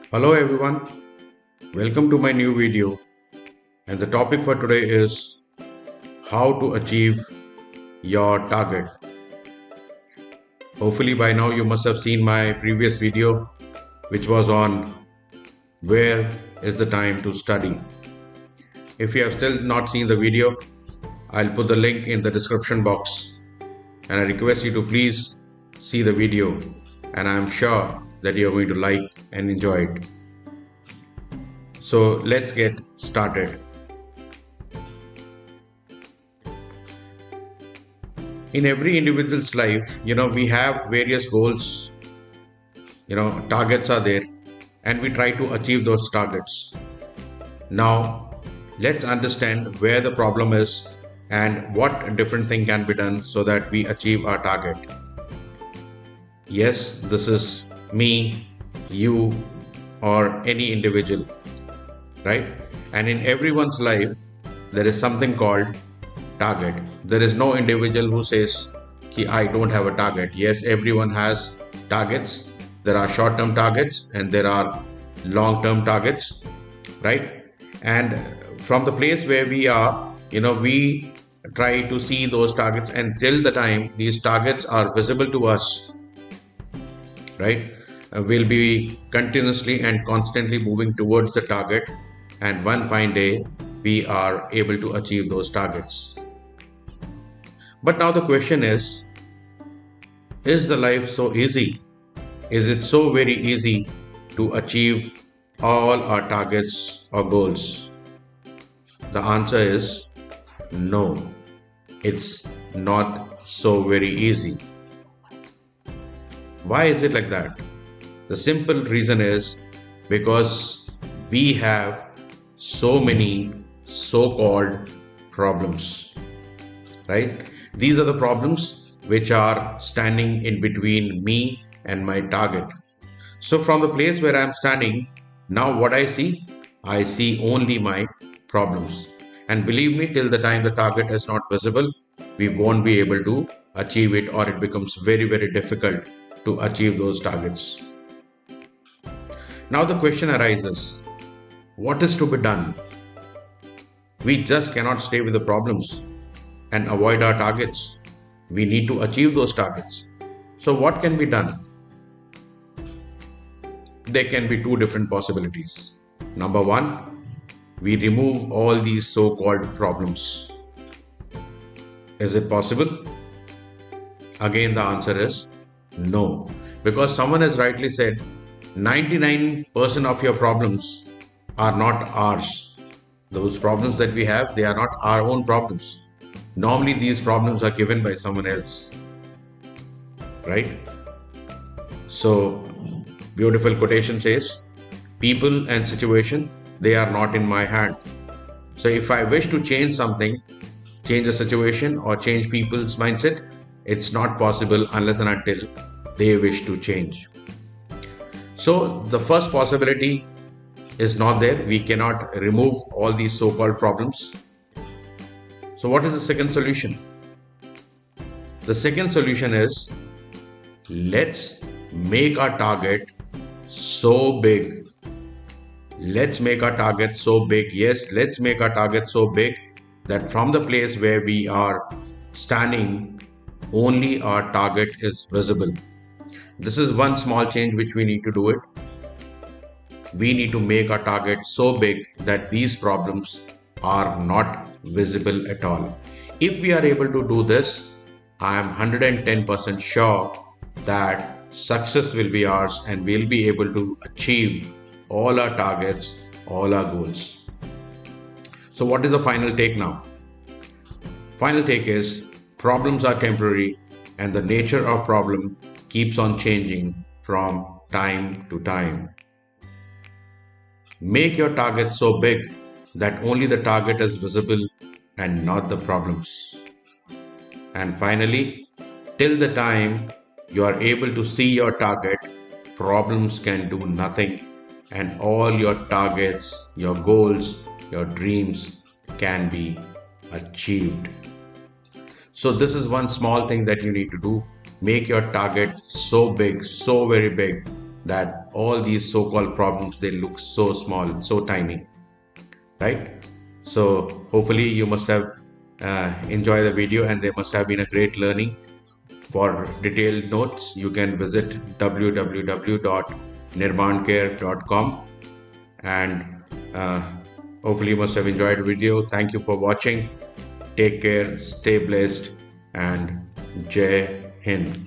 Hello everyone, welcome to my new video, and the topic for today is how to achieve your target. Hopefully by now you must have seen my previous video which was on where is the time to study. If you have still not seen the video, I'll put the link in the description box and I request you to please see the video, and I'm sure that you're going to like and enjoy it. So let's get started. In every individual's life, we have various goals, targets are there, and we try to achieve those targets. Now, let's understand where the problem is and what different thing can be done so that we achieve our target. Yes, this is me, you, or any individual, right? And in everyone's life, there is something called target. There is no individual who says, I don't have a target. Yes, everyone has targets. There are short-term targets and there are long-term targets, right? And from the place where we are, we try to see those targets, and till the time these targets are visible to us, right? We'll be continuously and constantly moving towards the target, and one fine day we are able to achieve those targets. But now the question is the life so easy? Is it so very easy to achieve all our targets or goals? The answer is no, it's not so very easy. Why is it like that? The simple reason is because we have so many so-called problems, right? These are the problems which are standing in between me and my target. So from the place where I'm standing, now what I see only my problems. And believe me, till the time the target is not visible, we won't be able to achieve it, or it becomes very, very difficult to achieve those targets. Now the question arises, what is to be done? We just cannot stay with the problems and avoid our targets. We need to achieve those targets. So what can be done? There can be two different possibilities. Number one, we remove all these so-called problems. Is it possible? Again, the answer is no, because someone has rightly said 99% of your problems are not ours. Those problems that we have, they are not our own problems. Normally these problems are given by someone else, right? So beautiful quotation says, people and situation, they are not in my hand. So if I wish to change something, change a situation or change people's mindset, it's not possible unless and until they wish to change. So the first possibility is not there. We cannot remove all these so-called problems. So what is the second solution? The second solution is, let's make our target so big. Let's make our target so big. Yes, let's make our target so big that from the place where we are standing, only our target is visible. This is one small change which we need to do it. We need to make our target so big that these problems are not visible at all. If we are able to do this, I am 110% sure that success will be ours and we'll be able to achieve all our targets, all our goals. So what is the final take now? Final take is, problems are temporary and the nature of problem keeps on changing from time to time. Make your target so big that only the target is visible and not the problems. And finally, till the time you are able to see your target, problems can do nothing, and all your targets, your goals, your dreams can be achieved. So this is one small thing that you need to do. Make your target so big, so very big, that all these so-called problems, they look so small, so tiny, right? So hopefully you must have enjoyed the video, and there must have been a great learning. For detailed notes, you can visit www.nirmancare.com, and uh, hopefully you must have enjoyed the video. Thank you for watching. Take care, stay blessed, and Jai Hind.